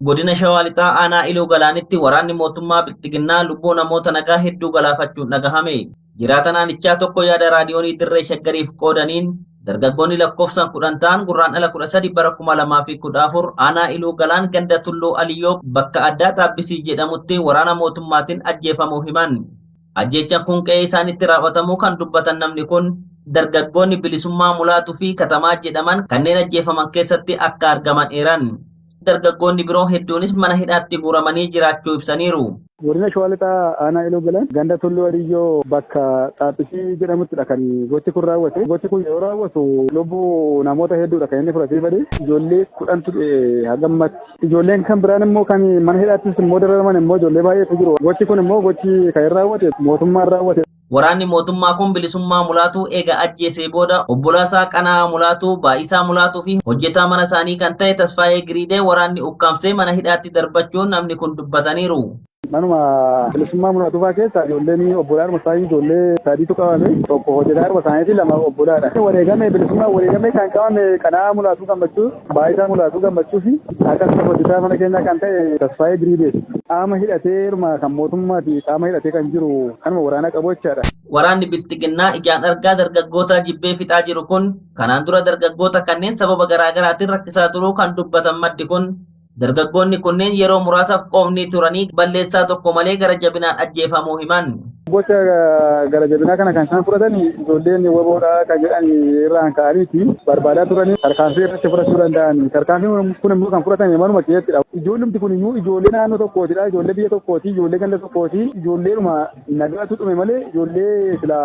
Godina Shawaa Lixaa aanaa Iluu Galaanitti waraanni mootummaa Bilxiginnaa lubbuu namoota nagaa hedduu galaafachuun dhagahame. Jiraata naannichaa tokko yaada raadiyoonii Dirree Shaggariif qoodaniin dargaggoonni lakkoofsaan 10 ta'an gurraandhala 13 bara 2014 aanaa Iluu Galaan ganda Tulluu Aliyyoo bakka addaa Xaabbisii jedhamutti waraana mootummaatiin ajjeefamuu himan. Ajjeechaan kun qe'ee isaanitti raawwatamuu kan dubbatan namni kun dargaggoonni Bilisummaa Mulaatuu fi Katamaa jedhaman kanneen ajjeefaman keessatti akka argaman eeran. Dargaggoonni biroo hedduunis mana hidhaatti guuramanii jiraachuu ibsaniiru. Godina Shawaa Lixaa aanaa Iluu Galaan ganda Tulluu Aliyyoo bakka Xaabbisii jedhamuttidha kan gochi kun raawwate. Gochi kun yoo raawwatu lubbuu namoota hedduudha kan inni fudhatee bade. Ijoollee 10 hagammatti. Ijoolleen kan biraan immoo kan mana hidhaattis immoo dararaman immoo ijoollee baay'eetu jiru. Gochi kun immoo gochi kan raawwate mootummaan raawwate. Waraanni mootummaa kun Bilisummaa Mulaatuu eega ajjeesee booda obbolaasaa Qanaa Mulaatuu, Baa'isaa Mulaatuu fi hojjetaa mana isaanii kan ta'e Tasfaayee Giriidee waraanni ukkaamsee mana hidhaatti darbachuun namni kun dubbataniiru. Manuma Bilisummaa Mulaatuufaa keessa ijoolleen obbolaadhuma isaanii ijoollee sadiitu qabame tokko hojjetaadhuma isaaniiti lama obbolaadha. Wareegame Bilisummaa wareegame kan qabame Qanaa Mulaatuu Gammachuu, Baa'isaa Mulaatuu Gammachuu fi akkasumas hojjetaa mana keenyaa kan ta'e Tasfaayee Giriidee. Qaama hidhateeruma kan mootummaati qaama hidhatee kan jiru kanuma waraana qabu jechaadha. Waraanni Bilxiginnaa ijaan argaa dargaggoota jibbee fixaa jiru kun kanaan dura dargaggoota kanneen sababa garaagaraatiin rakkisaa turuu kan dubbatan maddi kun dargaggoonni kunneen yeroo muraasaaf qoomni turanii balleessaa tokko malee gara jabinaan ajjeefamuu himan. Gocha gara jabinaa kana kan isaan fudhatan ijoolleen waboodhaa kan jedhan irraan ka'aniiti barbaadaa turanii tarkaanfii irratti fudhachuu danda'an. Tarkaanfiin kun immoo kan fudhatan manuma keessatti. Ijoollumti kun iyyuu ijoollee naannoo tokkootidha. Ijoollee biyya tokkooti, ijoollee ganda tokkooti, ijoolleedhuma nagaatu dhume malee ijoollee sila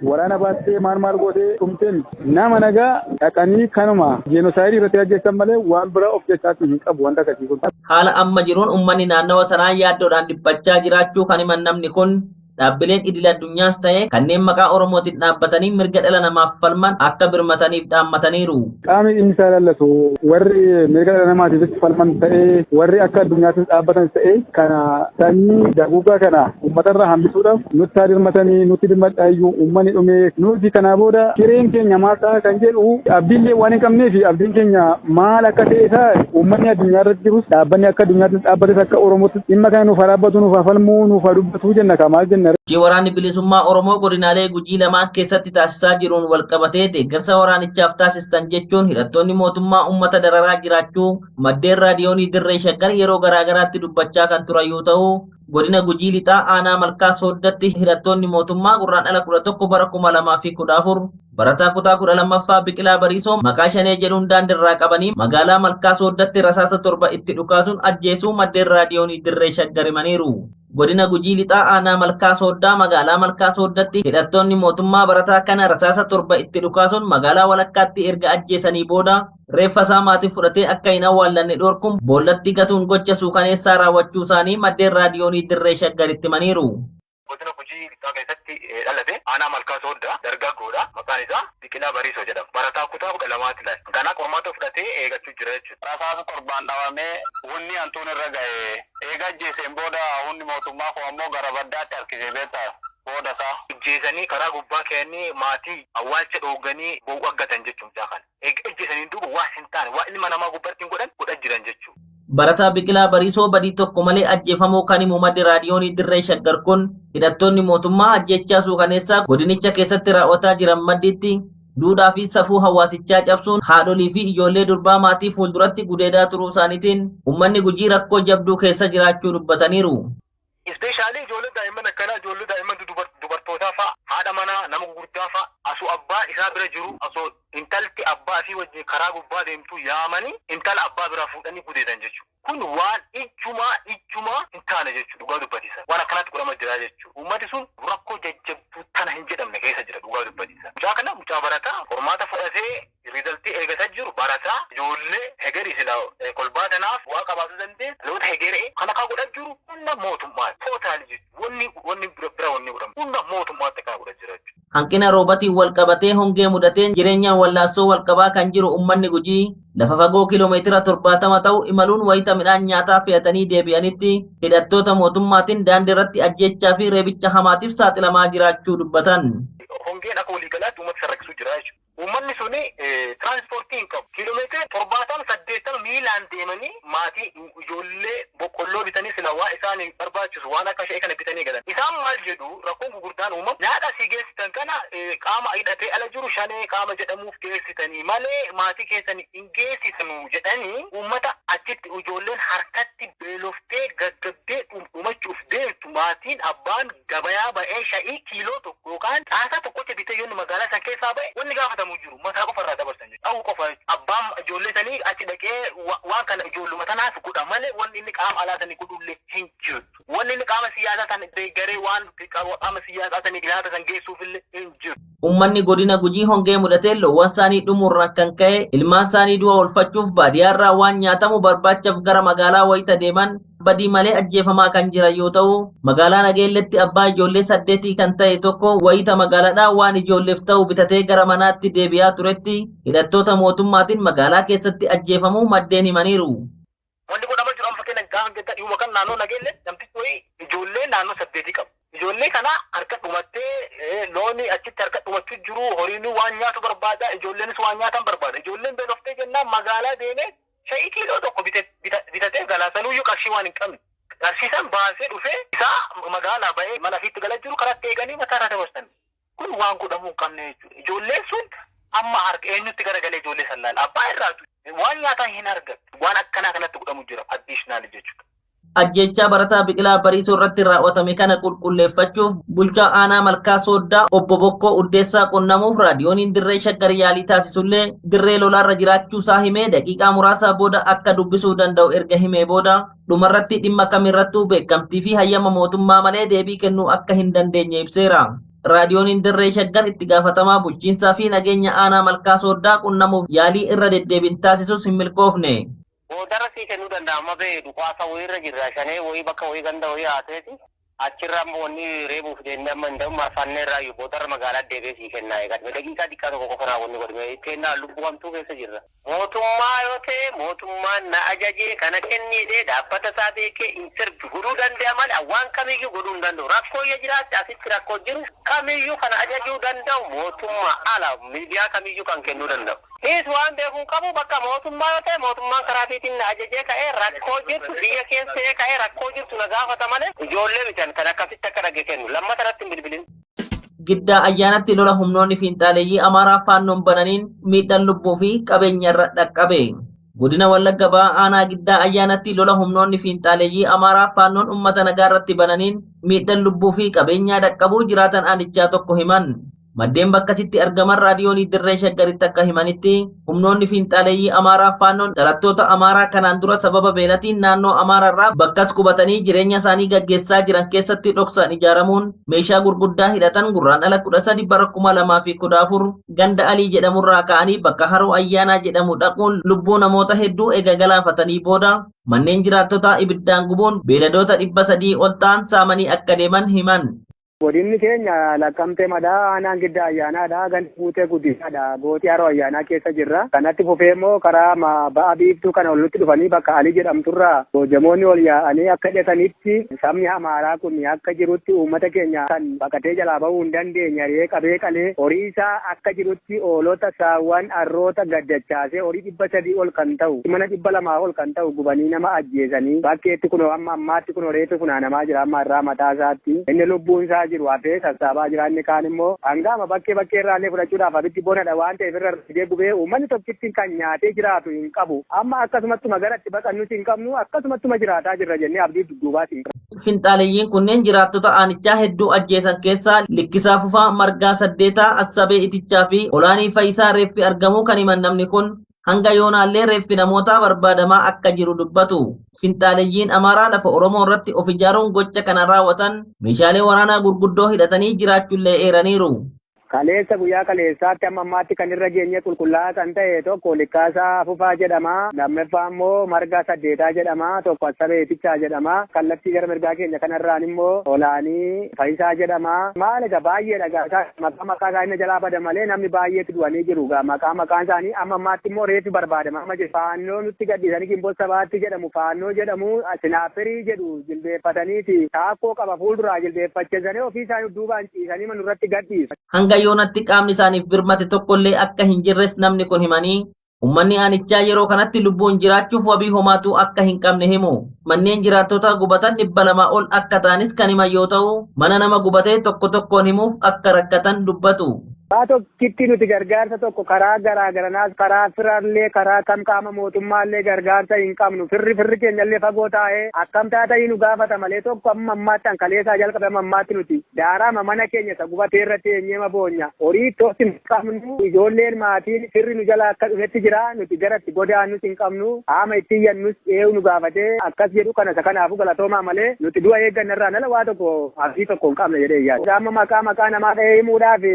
waraana baattee maal gootee dhumteen nama nagaa dhaqanii kanuma jeenoosaayidii irratti ajjeessan malee waan biraa of keessaatti hin qabu wanta akkasii. Haala amma jiruun uummanni naannawa sanaa yaaddoodhaan dhiphachaa jiraachuu kan himan namni kun dhaabbileen idil addunyaas ta'e kanneen maqaa Oromootiin dhaabbatanii mirga dhala namaaf falman akka birmataniif dhaammataniiru. Qaamni inni isaa ilaallatu warri mirga dhala namaatiif falman ta'ee warri akka addunyaattis dhaabbatan ta'ee kana sanyii daguugaa kana uummatarraa hambisuudhaaf nutti haa dirmatanii nutti dirmadhaayyuu uummanni dhumee nuti kanaa booda kireen keenya maal ta'a kan jedhu abdiillee waan hin qabnee fi abdiin keenya maal akka ta'e isaa uummanni addunyaa irratti jirus dhaabbanni akka addunyaattis dhaabbates akka Oromootti dhimma kana nuuf haa dhaabbatu nuuf haa falmuu nuuf haa dubbatu jenna kamaal jenna. Waraanni Bilisummaa Oromoo godinaalee Gujii lamaan keessatti taasisaa jiruun walqabatee deeggarsa waraanichaaf taasistan jechuun hidhattoonni mootummaa uummata dararaa jiraachuu maddeen raadiyoonii Dirree Shaggar yeroo garaagaraatti dubbachaa kan turan yoo ta'u godina Gujii Lixaa aanaa Malkaa Sooddatti hidhattoonni mootummaa gurraandhala 11 bara 2014 barataa kutaa 12ffaa Biqilaa Bariisoo maqaa Shanee jedhuun daandirraa qabanii magaalaa Malkaa Sooddatti rasaasa 7 itti dhukaasuun ajjeesuu maddeen raadiyoonii Dirree Shaggar himaniiru. Godina Gujii Lixaa aanaa Malkaa Sooddaa magaalaa Malkaa Sooddatti hidhattoonni mootummaa barataa kana rasaasa 7 itti dhukaasuun magaalaa walakkaatti erga ajjeesanii booda reeffa isaa maatiin fudhatee akka hin awwaallanne dhorkuun boollatti gatuun gocha suukaneessaa raawwachuu isaanii maddeen raadiyoonii Dirree Shaggaritti himaniiru. Godina Gujii Lixaa keessatti dhalate aanaa Malkaa Sooddaa dargaggoodha. Maqaan isaa Biqilaa Bariisoo jedhama. Barataa kutaa 12tti laata. Ganaa qormaata fudhatee eeggachuu jira jechuudha. Rasaasa 7 dhawamee hunni hantuun irra ga'e. Eega ajjeeseen booda hundi mootummaa kun ammoo gara baddaatti harkisee beektaa booda isaa. Ajjeesanii karaa gubbaa keenyanii maatii awwaalcha dhooganii boo'u aggatan jechuudha kan. Eega ajjeesanii duuba waa hin taane waa ilma namaa gubbaatti godhan jiran jechuudha. Barataa Biqilaa Bariisoo badii tokko malee ajjeefamuu kan himu maddi raadiyoonii Dirree Shaggar kun hidhattoonni mootummaa ajjechaa suukaneessaa godinicha keessatti raawwataa jiran maddiitti duudhaa fi safuu hawaasichaa cabsuun haadholii fi ijoollee durbaa maatii fuulduratti gudeedaa turuu isaaniitiin uummanni Gujii rakkoo jabduu keessa jiraachuu dubbataniiru. Ispeeshaalii ijoollee daa'imman akkanaa ijoollee daa'imman dubartootaa fa'a haadha manaa nama gurguddaa fa'a asuu abbaa isaa bira jiru asoo intalti abbaa fi wajjin karaa gubbaa deemtu yaamanii intala abbaa biraa fuudhanii gudeedan jechuudha. Kun waan ijjumaa hin taane jechuudha dhugaa dubbatiisa. Waan akkanatti godhama jira jechuudha. Uummati sun rakkoo jajjabduu tana hin jedhamne keessa jira dhugaa dubbatiisa. Mucaa kana mucaa barataa qormaata fudhatee riizaltii eegataa jiru barataa ijoollee hegerii sila kolbaa tanaaf waa qabaatu dandeenye loota hegeree kana kaa godhaa jiru hunda mootummaa tootaali jechuudha. Wanni bira wanni godhamu hunda mootummaatti kana godhaa jira jechuudha. Hanqina roobatiin walqabatee hongee mudateen jireenyaan wallaansoo walqabaa kan jiru uummanni Gujii lafa fagoo kiiloomeetira 70 ta'u imaluun wayita midhaan nyaataa fe'atanii deebi'anitti hidhattoota mootummaatiin daandii irratti ajjechaa fi reebicha hamaatiif saaxilamaa jiraachuu dubbatan. Hongeen akka waliigalaatti uummata sarraksuu jira jechuudha. Uummanni suni tiraanspoortii hin qabu. Kiiloomeetira 70-80 miilaan deemanii maatii ijoollee boqqolloo bitanii sila waa isaanii barbaachisu waan akka sha'ee kana bitanii galan. Isaan maal jedhu rakkoon gurguddaan uumamu nyaata si geessitan kana qaama hidhatee ala jiru shanee qaama jedhamuuf geessitanii malee maatii keessan hin geessisanu jedhanii uummata achitti ijoolleen harkatti beeloftee gaggabdee dhumachuuf deemtu maatiin abbaan gabayaa ba'ee sha'ii kiiloo tokko yookaan xaasaa tokkotti bitee yoonni magaalaa san keessaa ba'e wanni gaafatamuu jiru mataa qofa irraa dabarsan jechuudha. Ta'uu qofa abbaan ijoollee sanii achi dhaqee waan kana ijoolluma tanaaf godha malee wanni inni qaama alaa sanii godhullee hin jiru. Wanni inni qaama siyaasaa san deeggaree waan qaama siyaasaa sanii nyaata san geessuufillee hin jiru. Uummanni godina Gujii hongee mudatee loowwan isaanii dhumuurraan kan ka'e ilmaan isaanii du'a oolfachuuf baadiyyaarraa waan nyaatamu barbaachaaf gara magaalaa wayita deeman badii malee ajjeefamaa kan jiran yoo ta'u magaalaa Nageelletti abbaa ijoollee 8 kan ta'e tokko wayita magaalaadhaa waan ijoolleef ta'u bitatee gara manaatti deebi'aa turetti hidhattoota mootummaatiin magaalaa keessatti ajjeefamuu maddeen himaniiru. Wanti godhama jiru amma fakkeenya gaafa jettan dhiyuma kan naannoo Nageelle namtichi wayii ijoollee naannoo 8 qabu. Ijoollee kana harka dhumattee looni achitti harka dhumachuu jiru horiin waan nyaatu barbaada ijoolleenis waan nyaatan barbaada. Ijoolleen beeloftee jennaan magaalaa deemee sha'ii kiiloo tokko bitatee galaasanuyyuu qarshii waan hin qabne. Qarshiisan baasee dhufee isaa magaalaa ba'ee mana ofiitti galaa jiru karatti eeganii mataa irraa dabarsan. Kun waan godhamuu hin qabne jechuudha. Ijoolleen sun amma harka eenyutti garagalee ijoollee san laala. Abbaa irraatu waan nyaataa hin argatu. Waan akkanaa kanatti godhamu jira addiishinaali jechuudha. Ajjechaa barataa biqilaa bariisoo irratti raawwatame kana qulqulleeffachuuf bulchaa aanaa malkaa sooddaa obbo Bokkoo Uddeessaa qunnamuuf raadiyooniin dirree shaggar yaalii taasisullee dirree lolaarra jiraachuu isaa himee daqiiqaa muraasa booda akka dubbisuu danda'u erga himee booda dhumarratti dhimma kamirrattuu beekamtii fi hayyama mootummaa malee deebii kennuu akka hin dandeenye ibseera. Raadiyooniin dirree shaggar itti gaafatamaa bulchiinsaa fi nageenya aanaa malkaa sooddaa qunnamuuf yaalii irra deddeebiin taasisus hin milkoofne. Boodara sii kennuu danda'ama beeku dhukaasa wayirra jirra shanee wayii bakka wayii ganda wayii haateeti achirraa ammoo wanni reebuuf deemnee amma hin ta'u marfannee irraa iyyuu boodara magaalaa deebee sii kennaa eegadme daqiiqaa xiqqaa tokko qofa raawwanni godhame kennaa lubbuu hamtuu keessa jirra. Mootummaa yoo ta'e mootummaan na ajajee kana kenniidhee dhaabbata isaa beekee insirbi godhuu danda'a malee waan kamiyyuu godhuu hin danda'u rakkoo yoo jiraatte asitti rakkoo jiru kamiyyuu kana ajajuu danda'u mootummaa ala miidiyaa kamiyyuu kan kennuu danda'u. Is waan beekuun qabu bakka mootummaa yoo ta'e mootummaan karaa fiitiin na ajajee ka'ee rakkoo jirtu biyya keessa ka'ee rakkoo jirtu na gaafata malee ijoollee bitan kan akkasitti akka dhage kennu lammata irratti hin bilbilin. Giddaa ayyaanatti lola humnoonni fiinxaaleeyyii Amaaraa faannoon bananiin miidhaan lubbuu fi qabeenyarra dhaqqabe. Godina Wallagga Ba'aa aanaa Giddaa ayyaanatti lola humnoonni fiinxaaleeyyii Amaaraa faannoon uummata nagaarratti bananiin miidhaan lubbuu fi qabeenyaa dhaqqabuu jiraatan aanichaa tokko himan. Maddeen bakkasitti argaman raadiyoonii dirree shaggaritti akka himanitti humnoonni fiinxaaleeyyii Amaaraa faannoon dhalattoota Amaaraa kanaan dura sababa beelatiin naannoo Amaaraarraa bakkas qubatanii jireenya isaanii gaggeessaa jiran keessatti dhoksaan ijaaramuun meeshaa gurguddaa hidhatan gurraandhala 13 bara 2014 ganda Alii jedhamurraa ka'anii bakka Haroo Ayyaanaa jedhamu dhaquun lubbuu namoota hedduu eega galaafatanii booda manneen jiraattotaa ibiddaan gubuun beeladoota 300 ol ta'an saamanii akka deeman himan. Godinni keenya lakkamtee madaa aanaan Giddaa ayyaanaadha. Gandi fuutee guddisaadha. Gootii Haroo ayyaanaa keessa jirra. Kanatti fufee immoo karaa ba'a biiftuu kana olitti dhufanii bakka Alii jedhamturraa boojamoonni ol yaa'anii akka hidhatanitti sabni Amaaraa kun akka jirutti uummata keenya kan baqatee jalaa bahuu hin dandeenye re'ee qabee qalee horii isaa akka jirutti oolota saawwan harroota gaddachaasee horii 300 ol kan ta'u mana 200 ol kan ta'u gubanii nama ajjeesanii bakkeetti kunoo amma ammaatti kunoo reetu funaanamaa jira amma irraa mataa isaatti inni lubbuun isaa jiru hafee sassaabaa jiraanni kaan immoo hangama bakkee irraallee fudhachuudhaaf abitti bonadha waan ta'eef irra fidee gubee uummanni tokkittiin kan nyaatee jiraatu hin qabu amma akkasumattuma garatti baqannuti hin qabnu akkasumattuma jiraataa jirra jennee abdii dudduubaati. Finxaaleeyyiin kunneen jiraattota aanichaa hedduu ajjeesan keessaa Likkisaa Fufaa Margaa Saddeetaa Assabee Itichaa fi Olaanii Fayisaa reeffi argamuu kan himan namni kun hanga yoonaallee reeffi namootaa barbaadamaa akka jiru dubbatu. Finxaaleeyyiin Amaaraa lafa Oromoo irratti of ijaaruun gocha kana raawwatan meeshaalee waraanaa gurguddoo hidhatanii jiraachuullee eeraniiru. Kaleessa guyyaa kaleessaatti amma ammaatti kan irra geenye qulqullaa'aa kan ta'e tokko Likkaasaa Fufaa jedhama. Lammaffaa immoo Margaa Saddeetaa jedhama. Tokko Assabee Itichaa jedhama. Kallattii gara mirgaa keenya kanarraan immoo Olaanii Fayisaa jedhama. Maal egaa baay'eedha gaa maqaa isaa inni jalaa bada malee namni baay'eetti du'anii jiru gaa maqaan isaanii amma ammaatti immoo reeffi barbaadama amma jiru. Faannoo nutti gadhiisanii Gimboo Sabaatti jedhamu faannoo jedhamu Sinaafirii jedhu jilbeeffataniiti taakkoo qaba fuulduraa jilbeeffachiisanii ofii isaanii duubaan ciisanii manurratti gadhiisa. hanga yoonatti qaamni isaaniif birmate tokkollee akka hin jirres namni kun himanii ummanni aanichaa yeroo kanatti lubbuun jiraachuuf wabii homaatu akka hin qabne himu. Manneen jiraattota gubatan 200 ol akka ta'anis kan himan yoo ta'u mana nama gubatee tokko tokkoon himuuf akka rakkatan dubbatu. Baato kitti nuti gargaarsa tokko karaa garaagaraas karaa firallee karaa kam qaama mootummaallee gargaarsa hin qabnu firri keenyallee fagoo taa'ee akkam taatanii nu gaafata malee tokko amma ammaatti hankaleessaa jalqabama ammaatti nuti daaraama mana keenya isa gubatee irratti eenyema boonya horii toos hin qabnu ijoolleen maatiin firri nu jala akka dhufetti jira nuti garatti godaannus hin qabnu haama itti iyyannus eewu nu gaafatee akkas jedhu kana isa kanaafuu galatoomaa malee nuti du'a eeggannarraa nala waa tokko abdii tokko hin qabne jedhee yaada. Amma maqaa namaa dhahee himuudhaaf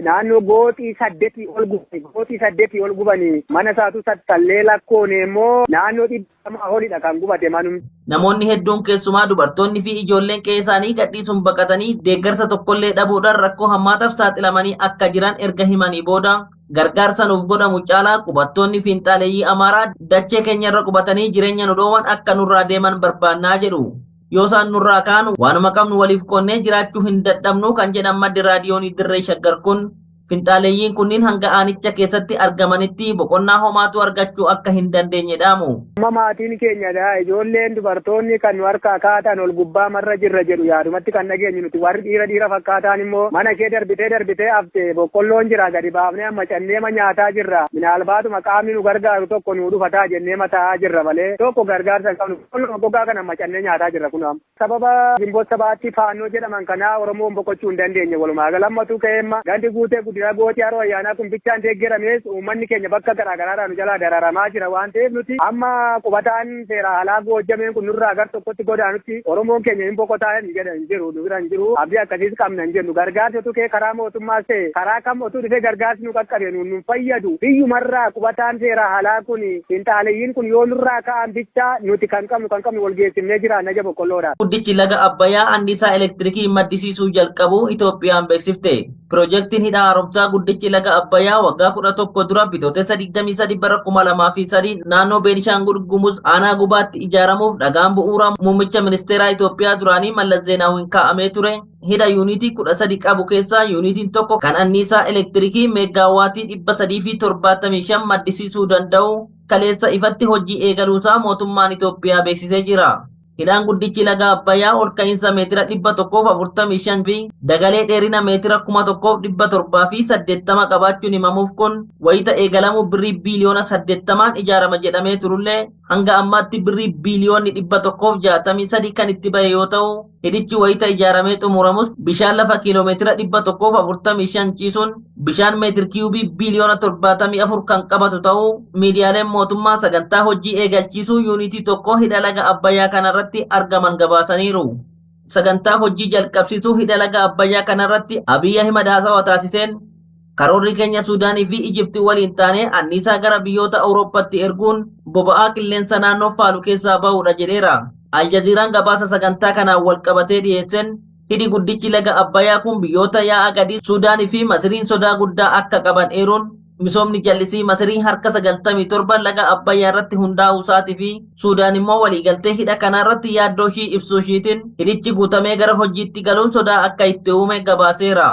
naannoo gooxii 8 ol gubanii mana isaatu sattallee lakkoon immoo naannoo 200 olidha kan gubate manum. Namoonni hedduun keessumaa dubartoonni fi ijoolleen qe'ee isaanii gadhiisuun baqatanii deeggarsa tokkollee dhabuudhaan rakkoo hammaataaf saaxilamanii akka jiran erga himanii booda gargaarsa nuuf godhamu caalaa qubattoonni fiinxaaleeyyii Amaaraa dachee keenyarra qubatanii jireenya nu dhoowwan akka nurraa deeman barbaannaa jedhu. Yoo isaan nurraa kaan waanuma qabnu waliif qoonnee jiraachuu hin dadhabnu kan jedhan maddi raadiyoonii Dirree Shaggar kun fiinxaaleeyyiin kunniin hanga aanicha keessatti argamanitti boqonnaa homaatu argachuu akka hin dandeenye dhaamu. Maatiin keenyadha ijoolleen dubartoonni kan nu harkaa kaatan ol gubbaa marra jirra jedhu yaadumatti kan dhageenyu nuti warri dhiira fakkaataan immoo mana kee darbitee hafte boqqolloon jira gadi baafnee amma canneema nyaataa jirra minaalbaatuma qaamni nu gargaaru tokko nu dhufataa jennee mataa jirra malee tokko gargaarsa hin qabnu boqqolloo gogaa kana amma cannee nyaataa jirra kun sababa Gimboot 7 faannoo jedhaman kanaa Oromoon boqochuu hin dandeenye walumaa galammatu ka'eemma gandi guutee guddina gootii haroo ayyaanaa kun bichaan deeggeramees uummanni keenya bakka garaagaraadhaa nu jalaa dararamaa jira waan ta'eef nuti amma qubataan seera alaa goojjameen kun nurraa gar tokkotti godaanutti Oromoon keenya hin boqotaa hin jedhan jiru nu biran jiru abdii akkasiis qabna hin jennu gargaarsa kee karaa mootummaas ta'e karaa kam otuu dhufee gargaarsi nu qaqqabe nu fayyadu biyyumarraa qubataan seera alaa kun fiinxaaleeyyiin kun yoo nurraa ka'an bicha nuti kan qabnu wal geessinee jiraanna ja boqqolloodha. Guddichi laga Abbayyaa anniisaa elektirikii maddisiisuu jalqabu Itoophiyaan beeksifte. Piroojeektiin hidha haaromsaa guddichi laga Abbayyaa waggaa 11 dura bitootessa 23 bara 2003 naannoo Beenishaangul Gumuz aanaa gubaatti ijaaramuuf dhagaan bu'uuraa muummicha ministeeraa Itoophiyaa duraanii Mallas Zeenaawiin kaa'amee ture. Hidha yuunitii 13 qabu keessaa yuunitiin tokko kan anniisaa elektirikii meegaawaatii 375 maddisiisuu danda'u kaleessa ifatti hojii eegaluusaa mootummaan Itoophiyaa beeksisee jira. Hidhaan guddichi laga Abbayyaa ol ka'iinsa meetira 145 fi dagalee dheerina meetira 1780 qabaachuun himamuuf kun wayita eegalamu birrii biiliyoona 80 ijaarama jedhamee turullee hanga ammaatti birrii biiliyoonni 163 kan itti bahe yoo ta'u hidhichi wayita ijaaramee xumuramus bishaan lafa kiiloomeetira 145 ciisuun bishaan meetir kiiyubii biiliyoona 74 kan qabatu ta'uu miidiyaaleen mootummaa sagantaa hojii eegalchiisuu yuunitii tokko hidha laga Abbayyaa kanarratti argaman gabaasaniiru. Sagantaa hojii jalqabsiisuu hidha laga Abbayyaa kanarratti Abiy Ahimad haasawaa taasiseen karoorri keenya Suudaanii fi Ijiptii waliin taanee anniisaa gara biyyoota Awurooppaatti erguun boba'aa qilleensa naannoo faalu keessaa bahuudha jedheera. Aljaziiraan gabaasa sagantaa kanaan wal qabatee dhiyeesseen hidhi guddichi laga Abbayyaa kun biyyoota yaa'a gadii Suudaanii fi Masiriin sodaa guddaa akka qaban eeruun misoomni jallisii Masirii harka 97 laga Abbayyaa irratti hundaa'uu isaatii fi Suudaan immoo waliigaltee hidha kanarratti yaaddoo ishii ibsuu ishiitiin hidhichi guutamee gara hojiitti galuun sodaa akka itti uume gabaaseera.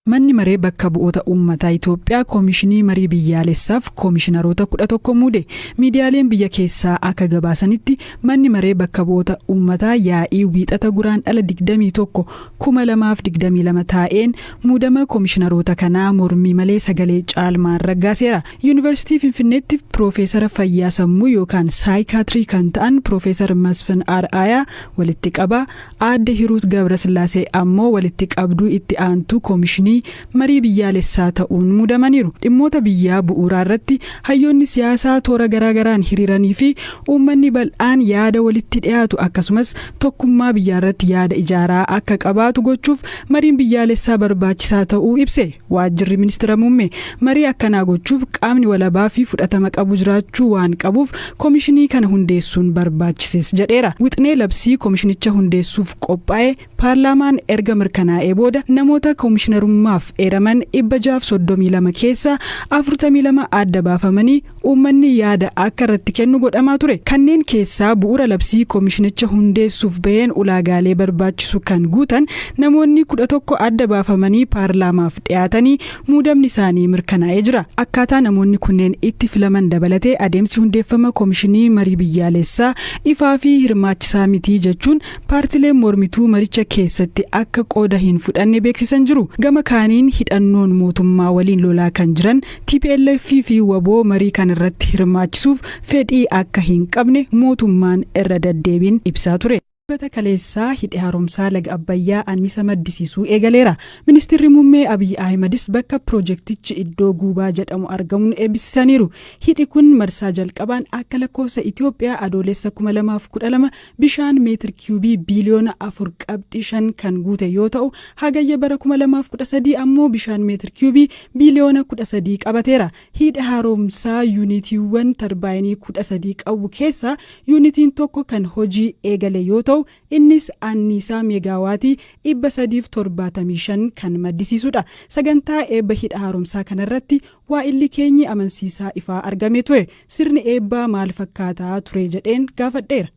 Manni maree bakka bu'oota uummataa Itoophiyaa koomishinii marii biyyaalessaaf koomishinaroota 11 muude miidiyaaleen biyya keessaa akka gabaasanitti manni maree bakka bu'oota uummataa yaa'ii wiixata guraandhala 21 2022 taa'een muudama koomishinaroota kanaa mormii malee sagalee caalmaan raggaaseera. Yuunivarsiitii Finfinneetti Piroofeesara Fayyaa Sammuu yookaan saayikaatirii kan ta'an Piroofeesar Masfin Ar'aayaa walitti qabaa aadde Hiruut Gabrasillaasee ammoo walitti qabduu itti aantuu koomishinii marii biyyaalessaa ta'uun muudamaniiru. Dhimmoota biyyaa bu'uuraa irratti hayyoonni siyaasaa toora garaagaraan hiriiranii fi uummanni bal'aan yaada walitti dhiyaatu akkasumas tokkummaa biyyaa irratti yaada ijaaraa akka qabaatu gochuuf mariin biyyaalessaa barbaachisaa ta'uu ibse. Waajjirri ministeera muummee marii akkanaa gochuuf qaamni walabaa fi fudhatama qabu jiraachuu waan qabuuf koomishinii kana hundeessuun barbaachisees jedheera. Wixnee labsii koomishinicha hundeessuuf qophaa'e paarlaamaan erga mirkanaa'ee booda namoota koomishinarummaa mootummaaf eeraman 632 keessaa 42 adda baafamanii uummanni yaada akka irratti kennu godhamaa ture. Kanneen keessaa bu'uura labsii koomishinicha hundeessuuf baheen ulaagaalee barbaachisu kan guutan namoonni 11 adda baafamanii paarlaamaaf dhiyaatanii muudamni isaanii mirkanaa'ee jira. Akkaataa namoonni kunneen itti filaman dabalatee adeemsi hundeeffama koomishinii marii biyyaalessaa ifaa fi hirmaachisaa miti jechuun paartileen mormituu maricha keessatti akka qooda hin fudhanne beeksisan jiru. Gama kaaniin hidhannoon mootummaa waliin lolaa kan jiran TPLF fi waboo marii kan irratti hirmaachisuuf fedhii akka hin qabne mootummaan irra deddeebiin ibsaa ture. Dhaabbata kaleessaa hidhi haaromsaa laga Abbayyaa annisa maddisiisuu eegaleera. Ministeerri muummee Abiy Ahimedis bakka piroojeektichi iddoo guubaa jedhamu argamuun eebbisaniiru. Hidhi kun marsaa jalqabaan akka lakkoofsa Itoophiyaa adoolessa 2012 bishaan meetir kiubii biliyoona 4.5 kan guute yoo ta'u hagayya bara 2013 ammoo bishaan meetir kiubii biliyoona 13 qabateera. Hidhi haaromsaa yuunitiiwwan tarbaayinii 13 qabu keessaa yuunitiin tokko kan hojii eegale yoo ta'u innis anniisaa meegaawaatii 375 kan maddisiisudha. Sagantaa eebba hidha haaromsaa kanarratti waa'illi keenyi amansiisaa ifaa argame ture. Sirni eebbaa maal fakkaataa ture jedheen gaafadheera.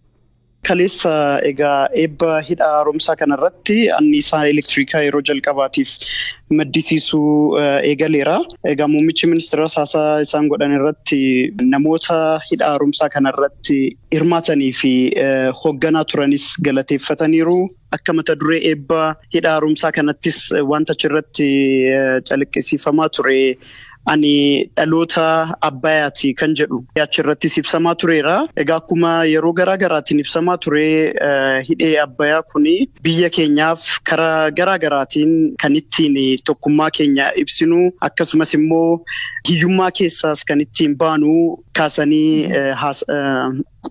Kaleessa egaa eebba hidha haaromsaa kanarratti anniisaa elektirikaa yeroo jalqabaatiif maddisiisuu eegaleera. Egaa muummichi ministeera haasaa isaan godhan irratti namoota hidha haaromsaa kanarratti hirmaatanii fi hoogganaa turanis galateeffataniiru. Akka mata duree eebba hidha haaromsaa kanattis wanta achirratti calaqqisiifamaa ture. Ani dhaloota Abbayyaati kan jedhu achirratti ibsamaa tureera. Egaa akkuma yeroo garaagaraatiin ibsamaa ture hidhee Abbayyaa kuni biyya keenyaaf karaa garaagaraatiin kan ittiin tokkummaa keenya ibsinu akkasumas immoo hiyyummaa keessaas kan ittiin baanu kaasanii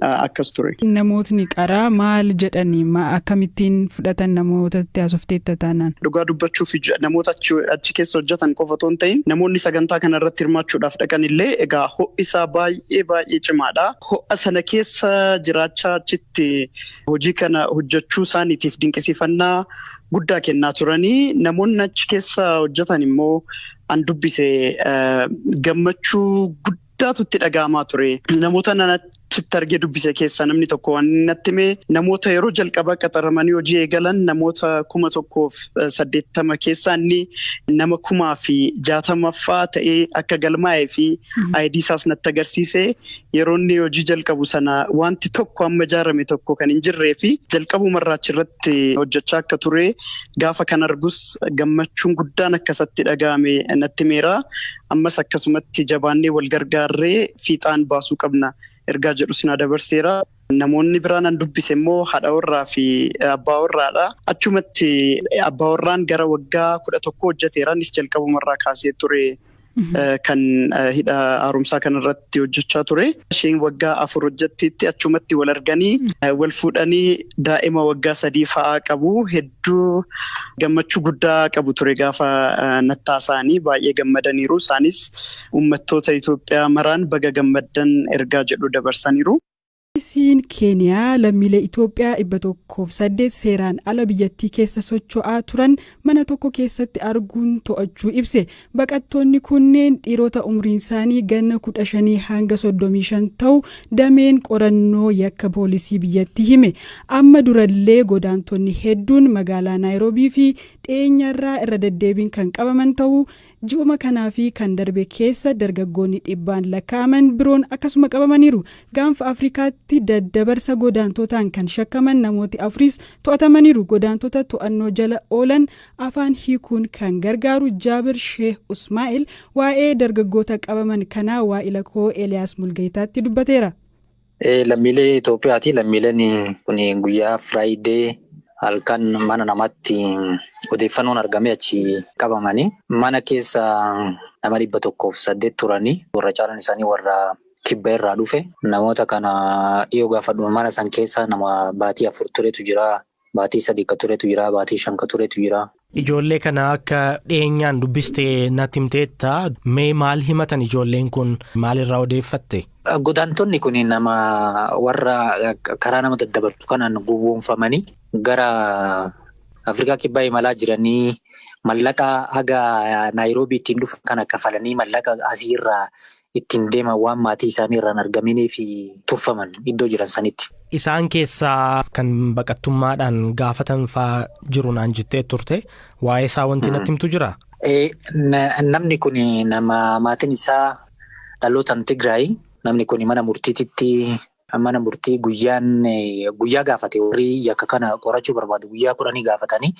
akkas ture. Namootni qaraa maal jedhanii akkamittiin fudhatan namootatti haasofteetta taanaan? Dhugaa dubbachuuf namoota achi keessa hojjetan qofa otoo hin ta'in namoonni sagantaa kana irratti hirmaachuudhaaf dhaqan illee egaa ho'isaa baay'ee cimaadha. Ho'a sana keessa jiraachaa achitti hojii kana hojjechuu isaaniitiif dinqisiifannaa guddaa kennaa turanii namoonni achi keessa hojjetan immoo an dubbise gammachuu guddaatu itti dhaga'amaa ture. Namoota natti argee dubbise keessaa namni tokko waan natti hime namoota yeroo jalqabaa qaxaramanii hojii eegalan namoota 1,080 keessaa inni nama 1,060 ta'ee akka galmaa'ee fi ID isaas natti agarsiise. Yeroo inni hojii jalqabu sana wanti tokko amma ijaarame tokko kan hin jirree fi jalqabumarraa achirratti hojjechaa akka ture gaafa kan argus gammachuun guddaan akkasatti dhaga'ame natti himeera. Ammas akkasumatti jabaannee wal gargaarree fiixaan baasuu qabna ergaa jedhu sinaa dabarseera. Namoonni biraan an dubbise immoo haadha warraa fi abbaa warraadha. Achumatti abbaa warraan gara waggaa 11 hojjeteera. Innis jalqabumarraa kaasee ture kan hidha haaromsaa kanarratti hojjechaa ture. Isheen waggaa 4 hojjetteetti achumatti wal arganii wal fuudhanii daa'ima waggaa 3 fa'aa qabu. Hedduu gammachuu guddaa qabu ture gaafa nattaasaanii baay'ee gammadaniiru. Isaanis uummattoota Itoophiyaa maraan baga gammaddan ergaa jedhu dabarsaniiru. Poolisiin Keeniyaa lammiilee Itoophiyaa 108 seeraan ala biyyattii keessa socho'aa turan mana tokko keessatti arguun to'achuu ibse. Baqattoonni kunneen dhiirota umriin isaanii ganna 15 hanga 35 ta'u dameen qorannoo yakka poolisii biyyattii hime. Amma durallee godaantonni hedduun magaalaa Naayiroobii fi dhiyeenyarraa irra deddeebiin kan qabaman ta'uu ji'uma kanaa fi kan darbe keessa dargaggoonni 100 lakkaa'aman biroon akkasuma qabamaniiru. Gaanfa Afrikaatti daddabarsa godaantotaan kan shakkaman namooti 4 to'atamaniiru. Godaantota to'annoo jala oolan afaan hiikuun kan gargaaru Jaabir Sheekh Usmaa'il waa'ee dargaggoota qabaman kanaa waa'ila koo Eliyaas Mulgeetaatti dubbateera. Lammiilee Itoophiyaati. Lammiileen kun guyyaa Firaayidee halkan mana namatti odeeffannoon argame achi qabamanii mana keessa nama 108 turanii warra caalan isaanii warra kibba irraa dhufe. Namoota kana dhiyoo gaafadhu mana san keessa nama baatii 4 turetu jira, baatii 3 ka turetu jira, baatii 5 ka turetu jira. Ijoollee kana akka dhiyeenyaan dubbistee natti himteetta. Mee maal himatan ijoolleen kun maalirraa odeeffatte? Godaantonni kun nama warra karaa nama daddabarsu kanaan gowwoomfamanii gara Afrikaa kibbaa imalaa jiranii mallaqa haga Naayiroobii ittiin dhufan kana kafalanii mallaqa asiirraa ittiin deeman waan maatii isaanii irraan argamanii fi tuffaman iddoo jiran sanitti. Isaan keessaa kan baqattummaadhaan gaafatan fa'aa jiru naan jettee turte waa'ee isaa wanti natti himtu jira? Namni kun nama maatiin isaa dhalootaan Tigraay. Namni kun mana murtii guyyaa gaafate warri yakka kana qorachuu barbaadu guyyaa 10 gaafatanii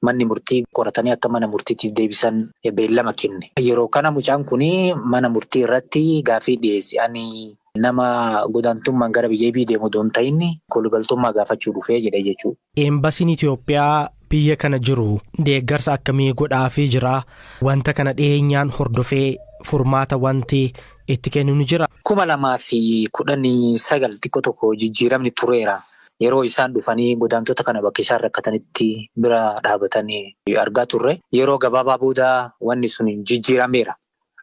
manni murtii qoratanii akka mana murtiitiif deebisan beellama kenne. Yeroo kana mucaan kun mana murtii irratti gaaffii dhiyeesse. Ani nama godaantummaan gara biyya deemu doon ta'in kolugaltummaa gaafachuu dhufee jedhe jechuudha. Eembasiin Itoophiyaa biyya kana jiru deeggarsa akkamii godhaafii jira? Wanta kana dhiyeenyaan hordofee furmaata wanti itti kennu ni jira? 2019 xiqqoo tokko jijjiiramni tureera. Yeroo isaan dhufanii godaantota kana bakka isaan rakkatanitti bira dhaabatanii argaa turre. Yeroo gabaabaa booda wanni sun jijjiirameera.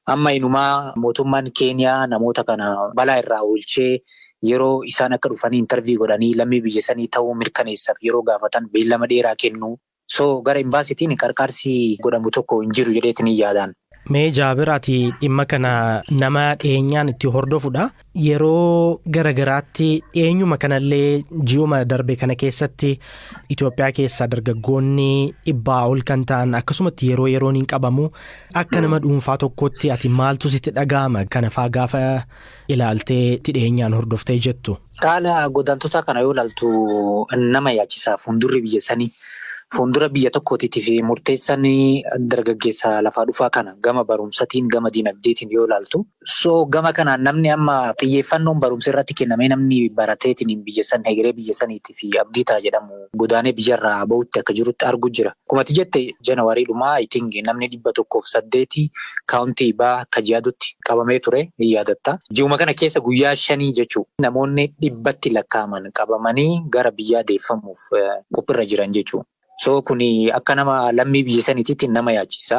Amma inumaa mootummaan Keeniyaa namoota kana balaa irraa oolchee yeroo isaan akka dhufanii intarvii godhanii lammii biyya sanii ta'uu mirkaneessaaf yeroo gaafatan beellama dheeraa kennu. So gara imbaasiitiin qarqaarsi godhamu tokko hin jiru jedheetiin yaadaan. Mee Jaabiraati dhimma kana nama dhiyeenyaan itti hordofudha. Yeroo garagaraatti eenyuma kanallee ji'uma darbe kana keessatti Itoophiyaa keessaa dargaggoonni 100 ol kan ta'an akkasumatti yeroon hin qabamu akka nama dhuunfaa tokkotti ati maaltu sitti dhaga'ama kana faa gaafa ilaaltee itti dhiyeenyaan hordoftee jettu? Haala godaantota kana yoo ilaaltu nama yaachisaa fuuldurri biyya sanii. Fuuldura biyya tokkootiif murteessan dargaggeessa lafaa dhufaa kana gama barumsatiin gama dinagdeetiin yoo ilaaltu. So gama kanaan namni amma xiyyeeffannoon barumsa irratti kennamee namni barateetiin biyya san hegeree biyya saniitii fi abdii ta'a jedhamu godaanee biyyarraa bahutti akka jirutti argu jira. Kumati jette Janawaarii dhumaa namni 108 kaawuntii baa Kaji'aadutti qabamee ture yaadatta. Ji'uma kana keessa guyyaa 5 jechuun namoonni 100tti lakkaa'aman qabamanii gara biyyaa deeffamuuf qophiirra jiran jechuudha. So kuni akka nama lammii biyya saniitiitti nama yaachisa.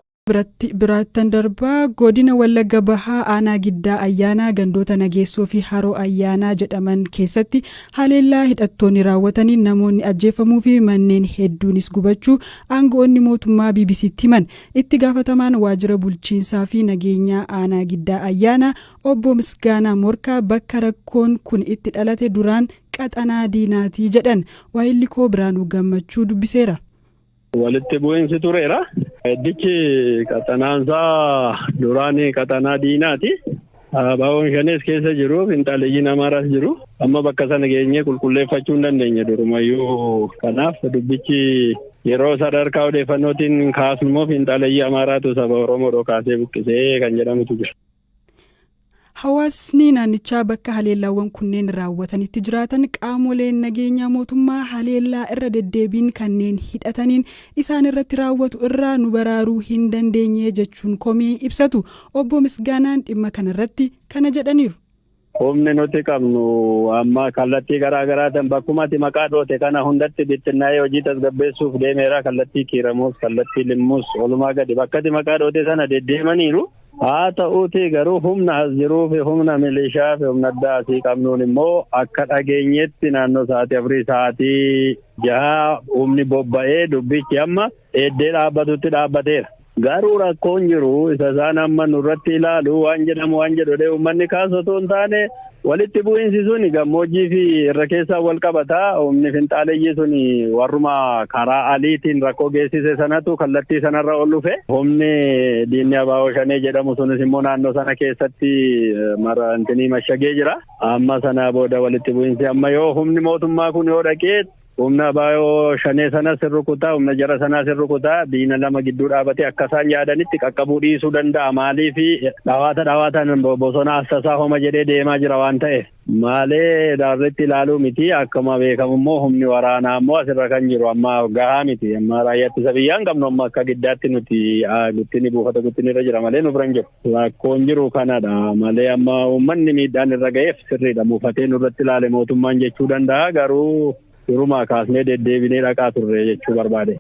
Biraattan darbaa godina Wallagga Bahaa aanaa Giddaa Ayyaanaa gandoota Nageessoo fi Haroo Ayyaanaa jedhaman keessatti haleellaa hidhattoonni raawwatanii namoonni ajjeefamuu fi manneen hedduunis gubachuu aangoonni mootummaa BBC'tti himan. Itti gaafatamaan waajjira bulchiinsaa fi nageenyaa aanaa Giddaa Ayyaanaa obbo Misgaanaa Morkaa bakka rakkoon kun itti dhalate duraan qaxanaa diinaatii jedhan. Waayilli koo Biraanuu Gammachuu dubbiseera. Walitti bu'iinsi tureera. Iddichi qaxanaansaa duraan qaxanaa diinaati. Baawwan shanees keessa jiru, finxaaleeyyiin Amaaraas jiru. Amma bakka sana geenyee qulqulleeffachuu hin dandeenye durumayyuu. Kanaaf dubbichi yeroo sadarkaa odeeffannootiin kaasnu immoo finxaaleeyyii Amaaraatu saba Oromoo kaasee buqqisee kan jedhamutu jira. Hawaasni naannichaa bakka haleellaawwan kunneen raawwatanitti jiraatan qaamoleen nageenyaa mootummaa haleellaa irra deddeebiin kanneen hidhataniin isaan irratti raawwatu irraa nu baraaruu hin dandeenye jechuun komii ibsatu. Obbo Misgaanaan dhimma kanarratti kana jedhaniiru. Humni nuti qabnu amma kallattii garaagaraatiin bakkumatti maqaa dhoote kana hundatti bittinnaa'ee hojii tasgabbeessuuf deemeera. Kallattii kiiramuus, kallattii limmuus olumaa gadi bakkatti maqaa dhoote sana deddeemaniiru. Haa ta'uuti garuu humna as jiruu fi humna milishaa fi humna addaa asii qabnuun immoo akka dhageenyetti naannoo sa'aatii 6 humni bobba'ee dubbichi amma eeddee dhaabbatutti dhaabbateera. Garuu rakkoon jiru isa isaan amma nurratti ilaalu waan jedhu uummanni kaasu otoo hin taane walitti bu'iinsi suni gammoojjii fi irra keessaa wal qabataa. Humni finxaaleeyyii suni warruma karaa aliitiin rakkoo geessise sanatu kallattii sanarra ol dhufe. Humni diinni abaaboo shanee jedhamu sunis immoo naannoo sana keessatti mashagee jira. Amma sana booda walitti bu'iinsi amma yoo humni mootummaa kun yoo dhaqee humna abaaboo shanee sana sirrukutaa humna jara sanaa sirrukutaa diina lama gidduu dhaabatee akka isaan yaadanitti qaqqabuu dhiisuu danda'a. Maaliif dhawaataan bosona assasaa homa jedhee deemaa jira waan ta'eef maalee daarretti ilaaluu miti. Akkuma beekamu immoo humni waraanaa immoo asirra kan jiru amma gahaa miti. Amma raayyaa ittisa biyyaa hin qabnu amma akka giddaatti nuti guttini buufata guttiniirra jira malee nu bira hin jiru. Rakkoon jiru kanadha malee amma uummanni miidhaan irra ga'eef sirriidha. Buufatee nurratti ilaale mootummaan jechuu danda'a garuu. Yeruma kaasnee deddeebinee dhaqaa turre jechuu barbaade.